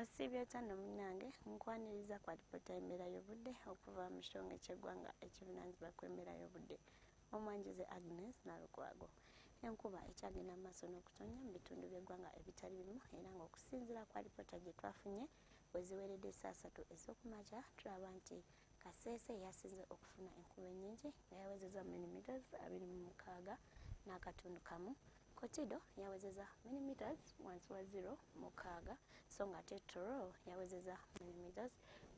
Osibye otya munnange nkwaniriza ku alipoota y'embeera y'obudde okuva mu kitongole ky'eggwanga ekivunaanyizibwa ku embeera y'obudde. Omwanjize Agnes Nalukwago. Enkuba ekyagenda mu maaso n'okutonnya mu bitundu by'eggwanga ebitali bimu era ng'okusinziira ku alipoota gye twafunye bwe ziweredde essaawa 3 ez'okumakya tulaba nti Kasese yasinze okufuna enkuba ennyingi nga yawezezza millimeters 26 n'akatundu kamu. Kotido yawezezza millimeters wansi wa 0 mukaaga so nga ate Tororo yawezezza millimeters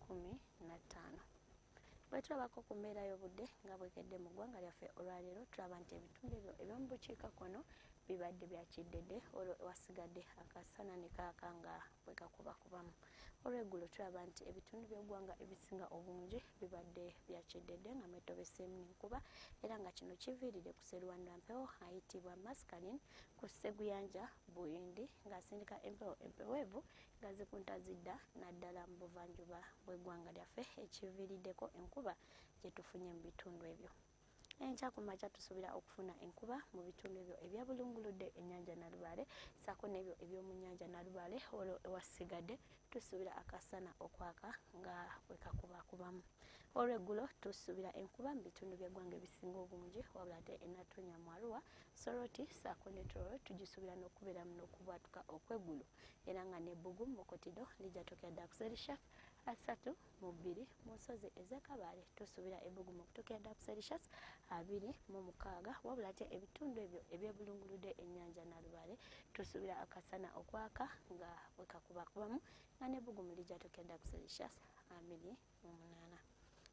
15. Bwe tulabako ku mbeera y'obudde nga bwekedde mu ggwanga lyaffe olwaleero tulaba nti ebitundu ebyo eby'omu bukiikakkono bibadde bya kiddedde olwo wasigadde akasana ne kaaka nga bwe kakubakubamu. Olw'eggulo tulaba nti ebitundu by'eggwanga ebisinga obungi bibadde bya kiddedde nga mwetobeseemu n'enkuba era nga kino kiviiridde ku sserwanda mpewo ayitibwa Mascaline ku Sseguyanja Buyindi ng'asindika empewo empeweevu nga zikunta zidda naddala mu buvanjuba bw'eggwanga lyaffe ekiviiriddeko enkuba gye tufunye mu bitundu ebyo. Enkya ku makya tusuubira okufuna enkuba mu bitundu ebyo ebya bulunguludde ennyanja Nalubaale ssaako n'ebyo eby'omu nnyanja Nalubaale olwo ewasigadde tusuubira akasana okwaka nga bwe kakubakubamu. Olw'eggulo tusuubira enkuba mu bitundu by'eggwanga ebisinga obungi wabula ate Enatonya mu Arua, Soroti ssaako ne Tororo tugisuubira n'okubeeramu n'okubwatuka okw'eggulu era nga ne Bbugu mu Kotido lijja tokera ddala ku Celsius 32 mu nsozi ez'e Kabale tusuubira Ebbugu mu kutokera ddala ku Celsius 26 wabula ate ebitundu ebyo ebyebulunguludde ennyanja Nalubaale tusuubira akasana okwaka nga bwe kakubakubamu nga ne Bbugu mu lijja tokera ddala ku Celsius 28.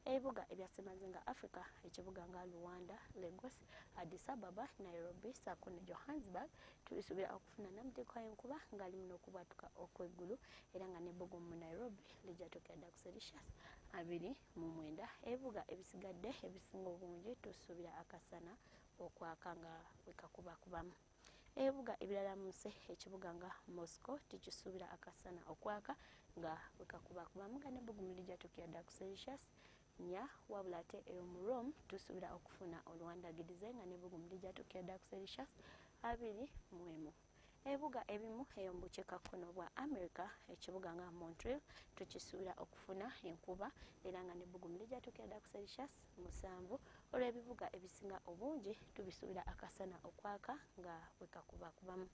Ebibuga ebyasemazinga Africa ekibuga nga Luanda, Lagos, Addis Ababa, Nairobi ssaako ne Johannesburg tubisuubira okufuna namuteeko y'enkuba ng'ali mu n'okubwatuka okw'eggulu era nga ne Bbugu mu Nairobi lijja tokera ddala ku Celsius 29. Ebibuga ebisigadde ebisinga obungi tusuubira akasana okwaka nga bwe kakubakubamu. Ebibuga ebirala mu nsi ekibuga nga Moscow tukisuubira akasana okwaka nga bwe kakubakubamu nga ne Bbugu mu lijja tokera ddala ku Celsius 4 wabula ate eyo mu Rome tusuubira okufuna oluwandagirize nga ne Bbugu mu lijja tokera ddala ku Celsius 21. Ebibuga ebimu eyo mu bukiikakkono bwa America ekibuga nga Montreal tukisuubira okufuna enkuba era nga ne Bbugu mu lijja tokera ddala ku Celsius 7. Olw'ebibuga ebisinga obungi tubisuubira akasana okwaka nga bwe kakubakubamu.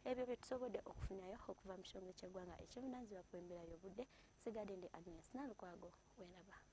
Ebyo bye tusobodde okufunayo okuva mu kitongole ky'eggwanga ekivunaanyizibwa ku embeera y'obudde. Sigadde ndi Agnes Nalukwago, weeraba.